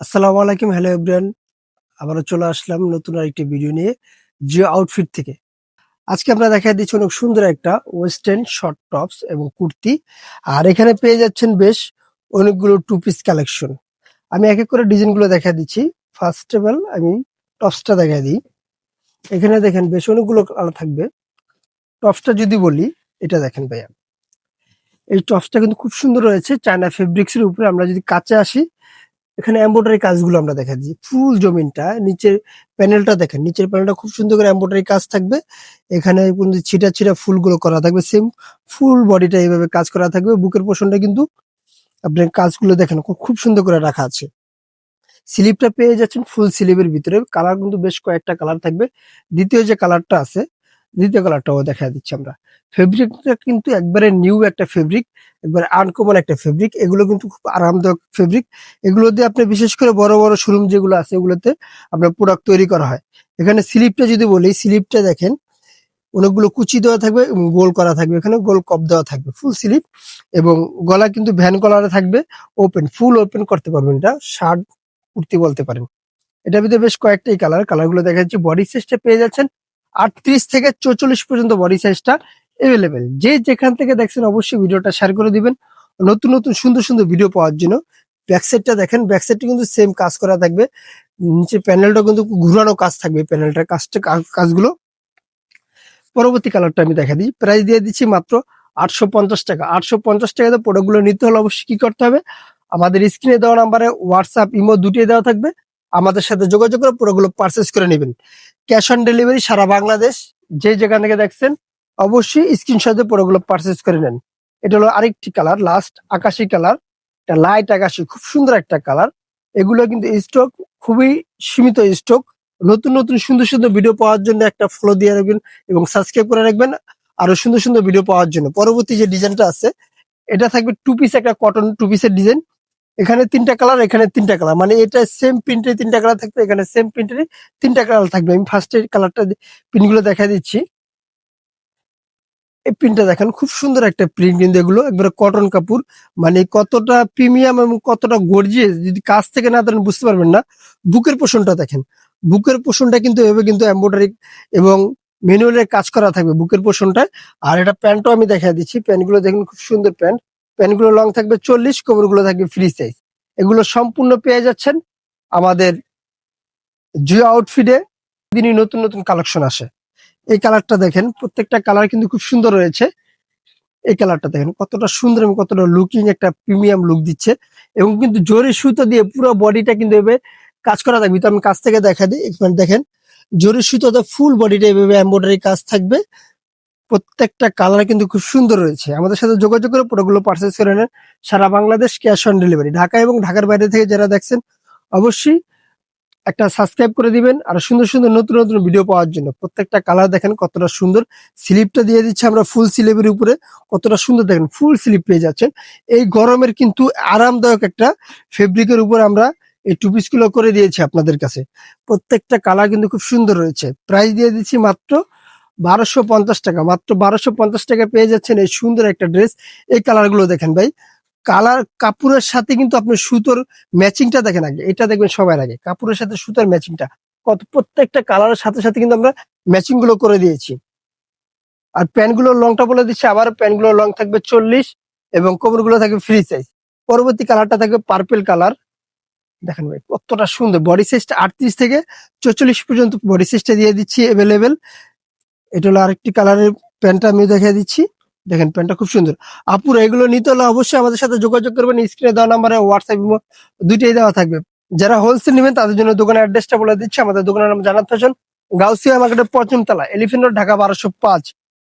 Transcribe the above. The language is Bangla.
আসসালামু আলাইকুম, হ্যালো এভরিওয়ান। আবারও চলে আসলাম নতুন আরেকটি ভিডিও নিয়ে জিও আউটফিট থেকে। আজকে আমরা দেখা দিচ্ছি অনেক সুন্দর একটা ওয়েস্টার্ন শর্ট টপস এবং কুর্তি। আর এখানে পেয়ে যাচ্ছেন বেশ অনেকগুলো টু পিস কালেকশন। আমি এক এক করে ডিজাইনগুলো দেখা দিচ্ছি। ফার্স্ট অফ অল আমি টপসটা দেখা দিই। এখানে দেখেন বেশ অনেকগুলো কালার থাকবে। টপসটা যদি বলি, এটা দেখেন ভাইয়া, এই টপসটা কিন্তু খুব সুন্দর রয়েছে চায়না ফেব্রিক্স এর উপরে। আমরা যদি কাছে আসি, এখানে এমব্রয়ডারি কাজগুলো আমরা দেখা দিচ্ছি। ফুল জমিনটা নিচের প্যানেলটা দেখেন, নিচের প্যানেলটা খুব সুন্দর করে এমব্রয়ডারি কাজ থাকবে। এখানে কিন্তু ছিটা ছিটা ফুলগুলো করা থাকবে। সেম ফুল বডিটা এইভাবে কাজ করা থাকবে। বুকের পোর্শনটা কিন্তু আপনার কাজগুলো দেখেন খুব খুব সুন্দর করে রাখা আছে। স্লিপটা পেয়ে যাচ্ছেন ফুল স্লিভের ভিতরে। কালার কিন্তু বেশ কয়েকটা কালার থাকবে। দ্বিতীয় যে কালারটা আছে, দ্বিতীয় কালারটাও দেখা দিচ্ছি আমরা। ফেব্রিকটা কিন্তু একবারে নিউ একটা ফেব্রিক, একবারে আনকমন একটা ফেব্রিক। এগুলো কিন্তু খুব আরামদায়ক ফেব্রিক। এগুলো দিয়ে আপনি বিশেষ করে বড় বড় শোরুম যেগুলো আছে ওগুলোতে আপনার প্রোডাক্ট তৈরি করা হয়। এখানে স্লিপটা যদি বলি, স্লিপটা দেখেন অনেকগুলো কুচি দেওয়া থাকবে এবং গোল করা থাকবে। এখানে গোল কপ দেওয়া থাকবে, ফুল স্লিপ। এবং গলা কিন্তু ভ্যান গলারে থাকবে, ওপেন, ফুল ওপেন করতে পারবেন। এটা শার্ট কুর্তি বলতে পারেন। এটার ভিতরে বেশ কয়েকটাই কালার গুলো দেখা যাচ্ছে। বডি সাইজটা পেয়ে যাচ্ছেন 38 থেকে 44 পর্যন্ত বডি সাইজটা এভেলেবেল। যে যেখান থেকে দেখছেন অবশ্যই ভিডিওটা শেয়ার করে দিবেন নতুন নতুন সুন্দর সুন্দর ভিডিও পাওয়ার জন্য। ব্যাক সাইডটা দেখেন, ব্যাক সাইডটা কিন্তু সেম কাজ করা থাকবে। নিচে প্যানেলটা কিন্তু ঘুরানো কাজ থাকবে, প্যানেলটার কাজগুলো। পরবর্তী কালারটা আমি দেখা দিই। প্রাইস দিয়ে দিচ্ছি মাত্র 850 টাকা। 850 টাকাতে প্রোডাক্টগুলো নিতে হলে অবশ্যই কি করতে হবে, আমাদের স্ক্রিনে দেওয়া নাম্বারে হোয়াটসঅ্যাপ ইমো দুটোই দেওয়া থাকবে। আমাদের সাথে যোগাযোগ করে প্রোডাক্টগুলো পারচেস করে নেবেন। ক্যাশ অন ডেলিভারি সারা বাংলাদেশ। যে যেখান থেকে দেখছেন অবশ্যই স্ক্রিনশটে প্রোডাক্টগুলো পারচেস করে নেন। এটা হলো আরেকটি কালার, লাস্ট আকাশি কালার। এটা লাইট আকাশি, খুব সুন্দর একটা কালার। এগুলো কিন্তু স্টক খুবই সীমিত স্টক। নতুন নতুন সুন্দর সুন্দর ভিডিও পাওয়ার জন্য একটা ফলো দিয়ে রাখবেন এবং সাবস্ক্রাইব করে রাখবেন আরো সুন্দর সুন্দর ভিডিও পাওয়ার জন্য। পরবর্তী যে ডিজাইনটা আছে, এটা থাকবে টু পিস, একটা কটন টু পিসের ডিজাইন। এখানে তিনটা কালার, এখানে তিনটা কালার, মানে এটা সেম প্রিন্টের তিনটা কালার থাকবে, এখানে সেম প্রিন্টের তিনটা কালার থাকবে। আমি ফার্স্টে কালারটা প্রিন্ট গুলো দেখা দিচ্ছি। এই প্রিন্টটা দেখেন, খুব সুন্দর একটা প্রিন্ট, কিন্তু এগুলো একবারে কটন কাপড়। মানে কতটা প্রিমিয়াম এবং কতটা গর্জিয়াস যদি কাছ থেকে না ধরেন বুঝতে পারবেন না। বুকের পোষণটা দেখেন, বুকের পোষণটা কিন্তু এভাবে কিন্তু এমব্রয়ডারি এবং ম্যানুয়ালের কাজ করা থাকবে বুকের পোষণটায়। আর এটা প্যান্টও আমি দেখা দিচ্ছি। প্যান্টগুলো দেখুন, খুব সুন্দর প্যান্ট। প্যান্টগুলো লং থাকবে 40, কোমরগুলো থাকবে ফ্রি সাইজ। এগুলো সম্পূর্ণ পেয়ে যাচ্ছেন আমাদের জিও আউটফিটে। দিনই নতুন নতুন কালেকশন আসে। এই কালারটা দেখেন, প্রত্যেকটা কালার কিন্তু খুব সুন্দর রয়েছে। এই কালারটা দেখেন কতটা সুন্দর এবং কতটা লুকিং, একটা প্রিমিয়াম লুক দিচ্ছে। এবং কিন্তু জরি সুতো দিয়ে পুরো বডিটা কিন্তু এভাবে কাজ করা থাকবে। তো আমি কাছ থেকে দেখা দিই। এখানে দেখেন জরি সুতোতে ফুল বডিটা এভাবে এমব্রয়ডারি কাজ থাকবে। প্রত্যেকটা কালার কিন্তু খুব সুন্দর রয়েছে। আমাদের সাথে যোগাযোগ করে প্রোডাক্টগুলো পারচেস করে নেন। সারা Bangladesh cash on delivery. Dhaka এবং ঢাকার বাইরে থেকে যারা দেখছেন অবশ্যই একটা সাবস্ক্রাইব করে দিবেন আর সুন্দর সুন্দর নতুন নতুন ভিডিও পাওয়ার জন্য। প্রত্যেকটা কালার দেখেন কতটা সুন্দর। স্লিপটা দিয়ে দিচ্ছে আমরা ফুল স্লিভের উপরে, কতটা সুন্দর দেখেন, ফুল স্লিপ পেয়ে যাচ্ছেন। এই গরমের কিন্তু আরামদায়ক একটা ফেব্রিকের উপর আমরা এই টু পিস গুলো করে দিয়েছি আপনাদের কাছে। প্রত্যেকটা কালার কিন্তু খুব সুন্দর রয়েছে। প্রাইস দিয়ে দিচ্ছি মাত্র 1250 টাকা। মাত্র 1250 টাকা পেয়ে যাচ্ছেন এই সুন্দর একটা ড্রেস। এই কালার গুলো দেখেন ভাই, কালার কাপড়ের সাথে কিন্তু আপনি সুতোর ম্যাচিংটা দেখেন আগে, এটা দেখবেন সবার আগে, কাপড়ের সাথে সুতোর ম্যাচিংটা কত। প্রত্যেকটা কালারের সাথে সাথে কিন্তু আমরা ম্যাচিং গুলো করে দিয়েছি। আর প্যান্ট গুলোর লংটা বলে দিচ্ছি আবার, প্যান্ট গুলোর লং থাকবে 40 এবং কোমর গুলো থাকবে ফ্রি সাইজ। পরবর্তী কালারটা থাকবে পার্পেল কালার। দেখেন ভাই কতটা সুন্দর, বডি সাইজটা 38 থেকে 44 পর্যন্ত বডি সাইজটা দিয়ে দিচ্ছি এভেলেবেল। এটা হলো আরেকটি কালারের প্যান্টটা আমি দেখিয়ে দিচ্ছি। দেখেন প্যান্টটা খুব সুন্দর। আপুরা এগুলো নিতে হলে অবশ্যই আমাদের সাথে যোগাযোগ করবেন। স্ক্রিনে দেওয়া নাম্বারে হোয়াটসঅ্যাপ দুইটাই দেওয়া থাকবে। যারা হোলসেল নেবেন তাদের জন্য দোকানের অ্যাড্রেসটা বলে দিচ্ছি। আমাদের দোকানের নাম জানাত ফ্যাশন, গাউসিয়া মার্কেটের ৫ম তলা, এলিফ্যান্ট রোড, ঢাকা ১২০৫।